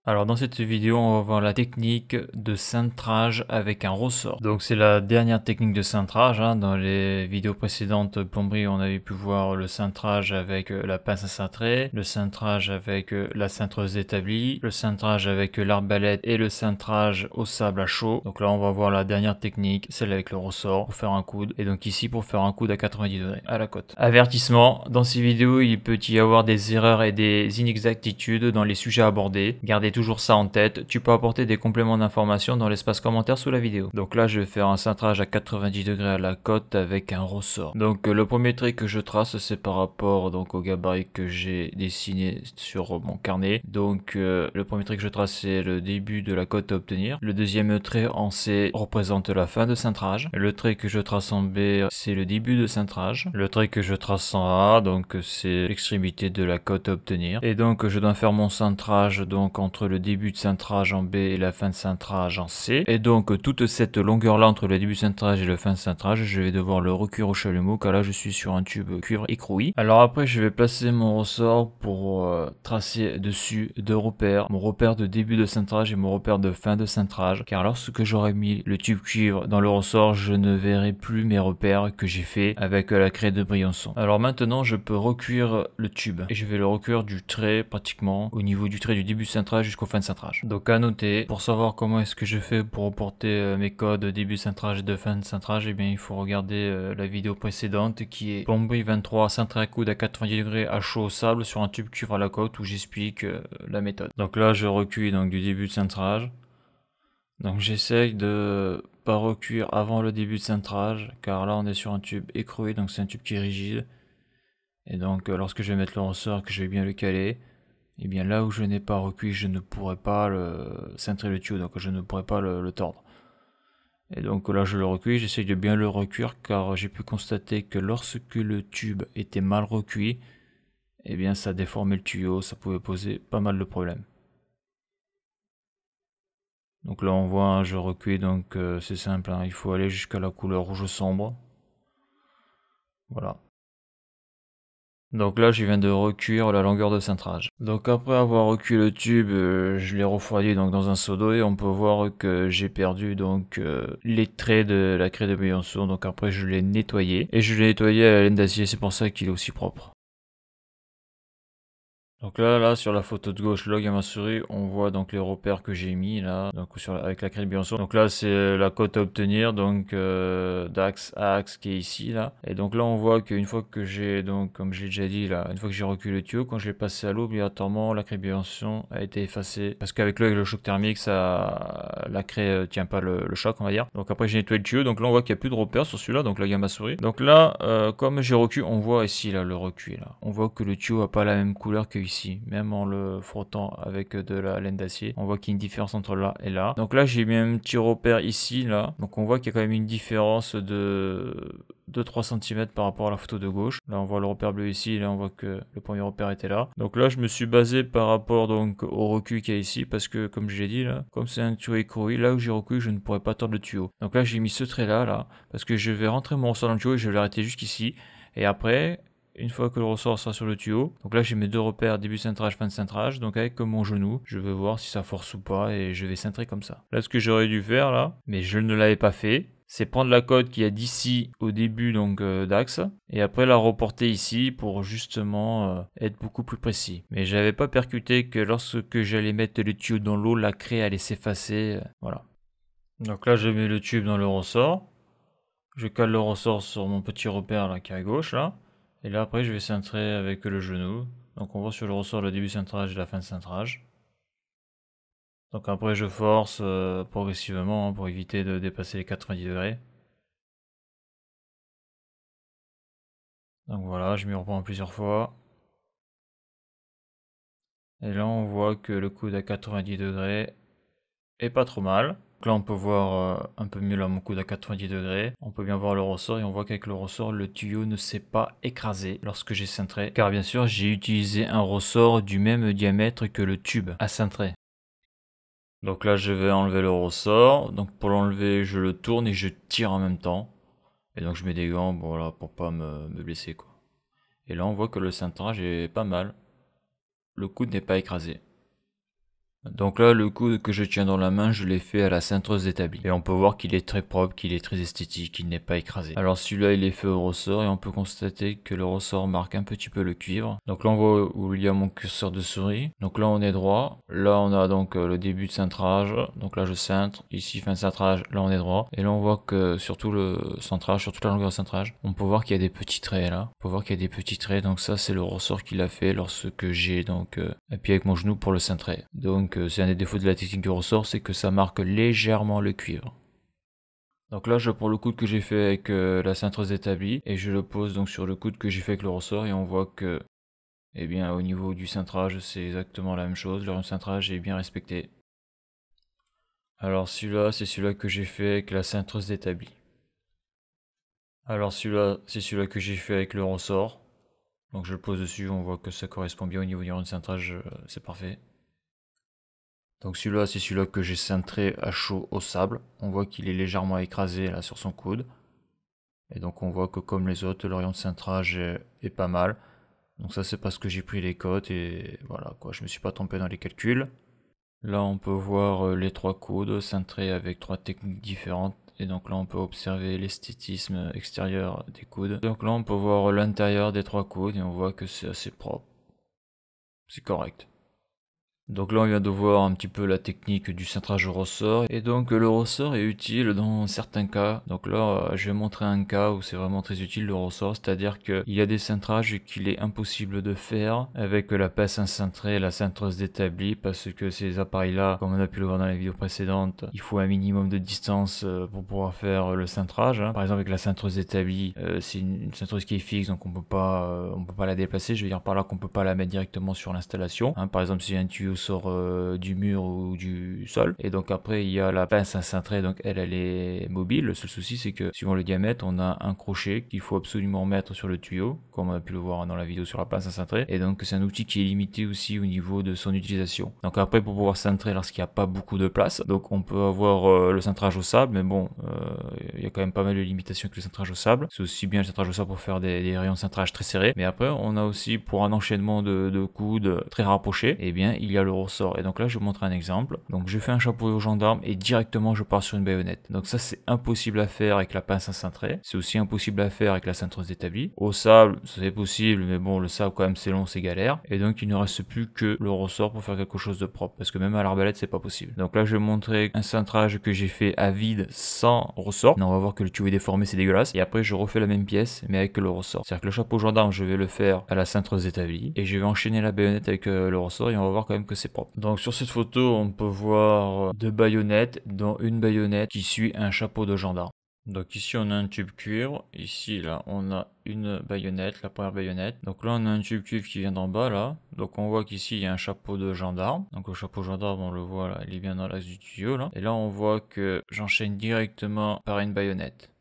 Alors dans cette vidéo, on va voir la technique de cintrage avec un ressort. Donc c'est la dernière technique de cintrage, hein. Dans les vidéos précédentes plomberie, on avait pu voir le cintrage avec la pince à cintrer, le cintrage avec la cintreuse établie, le cintrage avec l'arbalète et le cintrage au sable à chaud. Donc là on va voir la dernière technique, celle avec le ressort pour faire un coude. Et donc ici pour faire un coude à 90 degrés à la côte. Avertissement, dans ces vidéos il peut y avoir des erreurs et des inexactitudes dans les sujets abordés. Gardez toujours ça en tête, tu peux apporter des compléments d'information dans l'espace commentaire sous la vidéo. Donc là je vais faire un cintrage à 90 degrés à la côte avec un ressort. Donc le premier trait que je trace c'est par rapport donc au gabarit que j'ai dessiné sur mon carnet. Donc le premier trait que je trace c'est le début de la côte à obtenir. Le deuxième trait en C représente la fin de cintrage. Le trait que je trace en B c'est le début de cintrage. Le trait que je trace en A donc c'est l'extrémité de la côte à obtenir. Et donc je dois faire mon cintrage donc entre le début de cintrage en B et la fin de cintrage en C. Et donc toute cette longueur là entre le début de cintrage et la fin de cintrage, je vais devoir le recuire au chalumeau car là je suis sur un tube cuivre écroué. Alors après je vais placer mon ressort pour tracer dessus deux repères, mon repère de début de cintrage et mon repère de fin de cintrage, car lorsque j'aurai mis le tube cuivre dans le ressort, je ne verrai plus mes repères que j'ai fait avec la craie de Briançon. Alors maintenant je peux recuire le tube et je vais le recuire du trait pratiquement au niveau du trait du début de cintrage jusqu'au fin de cintrage. Donc à noter, pour savoir comment est-ce que je fais pour reporter mes codes début de cintrage et de fin de cintrage, et bien il faut regarder la vidéo précédente qui est plomberie 23 cintrage à coude à 90 degrés à chaud au sable sur un tube cuivre à la côte où j'explique la méthode. Donc là je recuis donc du début de cintrage. Donc j'essaye de pas recuire avant le début de cintrage car là on est sur un tube écroué, donc c'est un tube qui est rigide. Et donc lorsque je vais mettre le ressort, que je vais bien le caler, et bien là où je n'ai pas recuit, je ne pourrai pas cintrer le tuyau, donc je ne pourrai pas le tordre. Et donc là je le recuis, j'essaye de bien le recuire car j'ai pu constater que lorsque le tube était mal recuit, et bien ça déformait le tuyau, ça pouvait poser pas mal de problèmes. Donc là on voit, hein, je recuis, donc c'est simple, hein, il faut aller jusqu'à la couleur rouge sombre. Voilà. Donc là je viens de recuire la longueur de cintrage. Donc après avoir recuit le tube, je l'ai refroidi donc dans un seau d'eau et on peut voir que j'ai perdu donc les traits de la craie de Briançon. Donc après je l'ai nettoyé et je l'ai nettoyé à la laine d'acier, c'est pour ça qu'il est aussi propre. Donc là sur la photo de gauche, log à ma souris, on voit donc les repères que j'ai mis là, donc avec la craie de Briançon. Donc là c'est la cote à obtenir, donc d'axe à axe qui est ici là. Et donc là on voit qu'une fois que j'ai donc, comme je l'ai déjà dit là, une fois que j'ai reculé le tuyau, quand je l'ai passé à l'eau, obligatoirement la craie de Briançon a été effacée. Parce qu'avec le choc thermique, la craie tient pas le choc on va dire. Donc après j'ai nettoyé le tuyau, donc là on voit qu'il n'y a plus de repères sur celui-là, donc log à ma souris. Donc là, comme j'ai reculé, on voit ici là le recuit là. On voit que le tuyau a pas la même couleur que ici, même en le frottant avec de la laine d'acier, on voit qu'il y a une différence entre là et là. Donc là j'ai mis un petit repère ici là, donc on voit qu'il y a quand même une différence de 2-3 cm par rapport à la photo de gauche. Là on voit le repère bleu ici, là on voit que le premier repère était là. Donc là je me suis basé par rapport donc au recul qu'il y a ici, parce que comme je l'ai dit là, comme c'est un tuyau écroué, là où j'ai reculé je ne pourrais pas tordre le tuyau. Donc là j'ai mis ce trait là, parce que je vais rentrer mon ressort dans le tuyau et je vais l'arrêter jusqu'ici. Et après, une fois que le ressort sera sur le tuyau, donc là j'ai mes deux repères début cintrage, fin de cintrage, donc avec mon genou, je vais voir si ça force ou pas et je vais cintrer comme ça. Là ce que j'aurais dû faire là, mais je ne l'avais pas fait, c'est prendre la cote qui est d'ici au début donc d'axe et après la reporter ici pour justement être beaucoup plus précis. Mais j'avais pas percuté que lorsque j'allais mettre le tuyau dans l'eau, la craie allait s'effacer, voilà. Donc là je mets le tube dans le ressort, je cale le ressort sur mon petit repère là qui est à gauche là. Et là après je vais cintrer avec le genou. Donc on voit sur le ressort le début de cintrage et la fin de cintrage. Donc après je force progressivement, hein, pour éviter de dépasser les 90 degrés. Donc voilà, je m'y reprends plusieurs fois. Et là on voit que le coude à 90 degrés est pas trop mal. Donc là on peut voir un peu mieux là mon coude à 90 degrés. On peut bien voir le ressort et on voit qu'avec le ressort le tuyau ne s'est pas écrasé lorsque j'ai cintré. Car bien sûr j'ai utilisé un ressort du même diamètre que le tube à cintrer. Donc là je vais enlever le ressort. Donc pour l'enlever je le tourne et je tire en même temps. Et donc je mets des gants, voilà, pour pas me blesser quoi. Et là on voit que le cintrage est pas mal. Le coude n'est pas écrasé. Donc là, le coude que je tiens dans la main, je l'ai fait à la cintreuse d'établi. Et on peut voir qu'il est très propre, qu'il est très esthétique, qu'il n'est pas écrasé. Alors celui-là, il est fait au ressort et on peut constater que le ressort marque un petit peu le cuivre. Donc là, on voit où il y a mon curseur de souris. Donc là, on est droit. Là, on a donc le début de cintrage. Donc là, je cintre. Ici, fin de cintrage. Là, on est droit. Et là, on voit que sur tout le cintrage, sur toute la longueur de cintrage, on peut voir qu'il y a des petits traits là. On peut voir qu'il y a des petits traits. Donc ça, c'est le ressort qu'il a fait lorsque j'ai donc appuyé avec mon genou pour le cintrer. Donc c'est un des défauts de la technique du ressort, c'est que ça marque légèrement le cuivre. Donc là, je prends le coude que j'ai fait avec la cintreuse établie et je le pose donc sur le coude que j'ai fait avec le ressort et on voit que, eh bien, au niveau du cintrage, c'est exactement la même chose. Le cintrage est bien respecté. Alors celui-là, c'est celui-là que j'ai fait avec la cintreuse établie. Alors celui-là, c'est celui-là que j'ai fait avec le ressort. Donc je le pose dessus, on voit que ça correspond bien au niveau du rond de cintrage, c'est parfait. Donc celui-là, c'est celui-là que j'ai cintré à chaud au sable. On voit qu'il est légèrement écrasé là sur son coude. Et donc on voit que comme les autres, le rayon de cintrage est pas mal. Donc ça, c'est parce que j'ai pris les cotes et voilà quoi, je me suis pas trompé dans les calculs. Là, on peut voir les trois coudes cintrés avec trois techniques différentes. Et donc là, on peut observer l'esthétisme extérieur des coudes. Donc là, on peut voir l'intérieur des trois coudes et on voit que c'est assez propre. C'est correct. Donc là on vient de voir un petit peu la technique du cintrage au ressort et donc le ressort est utile dans certains cas. Donc là je vais montrer un cas où c'est vraiment très utile le ressort, c'est-à-dire qu'il y a des cintrages qu'il est impossible de faire avec la pince à cintrer et la cintreuse d'établi parce que ces appareils là, comme on a pu le voir dans les vidéos précédentes, il faut un minimum de distance pour pouvoir faire le cintrage. Par exemple avec la cintreuse d'établi, c'est une cintreuse qui est fixe donc on peut pas la déplacer. Je veux dire par là qu'on peut pas la mettre directement sur l'installation. Par exemple si un tuyau sort du mur ou du sol et donc après il y a la pince à cintrer, donc elle est mobile. Le seul souci c'est que suivant le diamètre on a un crochet qu'il faut absolument mettre sur le tuyau comme on a pu le voir dans la vidéo sur la pince à cintrer et donc c'est un outil qui est limité aussi au niveau de son utilisation. Donc après pour pouvoir cintrer lorsqu'il n'y a pas beaucoup de place, donc on peut avoir le cintrage au sable, mais bon il y a quand même pas mal de limitations avec le cintrage au sable. C'est aussi bien le cintrage au sable pour faire des rayons de cintrage très serrés, mais après on a aussi pour un enchaînement de coudes très rapprochés, et bien il y a le ressort. Et donc là je vais vous montrer un exemple. Donc je fais un chapeau au gendarme et directement je pars sur une baïonnette. Donc ça c'est impossible à faire avec la pince à cintrer, c'est aussi impossible à faire avec la cintreuse d'établi. Au sable c'est possible, mais bon le sable quand même c'est long, c'est galère, et donc il ne reste plus que le ressort pour faire quelque chose de propre, parce que même à l'arbalète c'est pas possible. Donc là je vais montrer un cintrage que j'ai fait à vide sans ressort. Non, on va voir que le tuyau est déformé, c'est dégueulasse, et après je refais la même pièce mais avec le ressort. C'est-à-dire que le chapeau gendarme je vais le faire à la cintreuse établie et je vais enchaîner la baïonnette avec le ressort et on va voir quand même que c'est propre. Donc sur cette photo on peut voir deux baïonnettes, dont une baïonnette qui suit un chapeau de gendarme. Donc ici on a un tube cuivre, ici là on a une baïonnette, la première baïonnette. Donc là on a un tube cuivre qui vient d'en bas là. Donc on voit qu'ici il y a un chapeau de gendarme. Donc le chapeau gendarme on le voit là, il est bien dans l'axe du tuyau là. Et là on voit que j'enchaîne directement par une baïonnette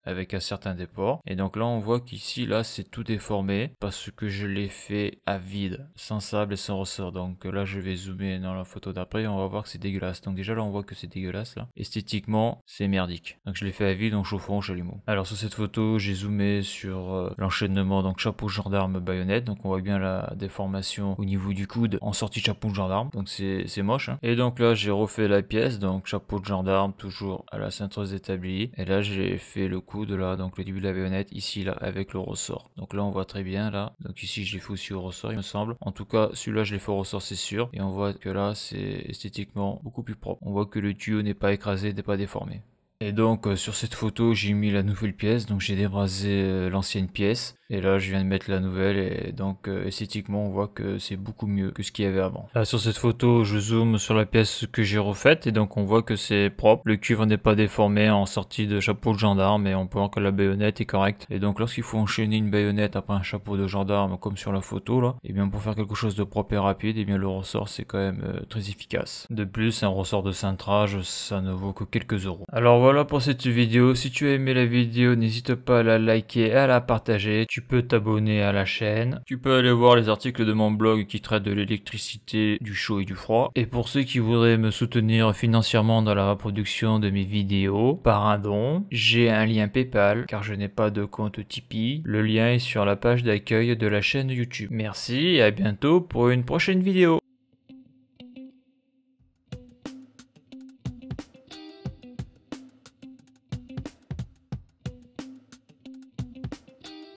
avec un certain déport. Et donc là on voit qu'ici là c'est tout déformé parce que je l'ai fait à vide, sans sable et sans ressort. Donc là je vais zoomer dans la photo d'après et on va voir que c'est dégueulasse. Donc déjà là on voit que c'est dégueulasse là. Esthétiquement c'est merdique. Donc je l'ai fait à vide en chauffant chalumeau. Alors sur cette photo j'ai zoomé sur l'enchaînement, donc chapeau gendarme baïonnette. Donc on voit bien la déformation au niveau du coude en sortie chapeau de gendarme. Donc c'est moche. Et donc là j'ai refait la pièce, donc chapeau de gendarme toujours à la cintreuse établie. Et là j'ai fait le coude de là, donc le début de la baïonnette ici là avec le ressort. Donc là on voit très bien là, donc ici je l'ai fait aussi au ressort il me semble. En tout cas celui-là je l'ai fait au ressort c'est sûr, et on voit que là c'est esthétiquement beaucoup plus propre. On voit que le tuyau n'est pas écrasé, n'est pas déformé. Et donc sur cette photo j'ai mis la nouvelle pièce, donc j'ai débrasé l'ancienne pièce et là je viens de mettre la nouvelle, et donc esthétiquement on voit que c'est beaucoup mieux que ce qu'il y avait avant. Là sur cette photo je zoome sur la pièce que j'ai refaite et donc on voit que c'est propre, le cuivre n'est pas déformé en sortie de chapeau de gendarme et on peut voir que la baïonnette est correcte. Et donc lorsqu'il faut enchaîner une baïonnette après un chapeau de gendarme comme sur la photo là, et bien pour faire quelque chose de propre et rapide, et bien le ressort c'est quand même très efficace. De plus un ressort de cintrage ça ne vaut que quelques euros. Alors voilà pour cette vidéo, si tu as aimé la vidéo n'hésite pas à la liker et à la partager. Tu peux t'abonner à la chaîne, tu peux aller voir les articles de mon blog qui traitent de l'électricité, du chaud et du froid. Et pour ceux qui voudraient me soutenir financièrement dans la reproduction de mes vidéos par un don, j'ai un lien PayPal car je n'ai pas de compte Tipeee. Le lien est sur la page d'accueil de la chaîne YouTube. Merci et à bientôt pour une prochaine vidéo.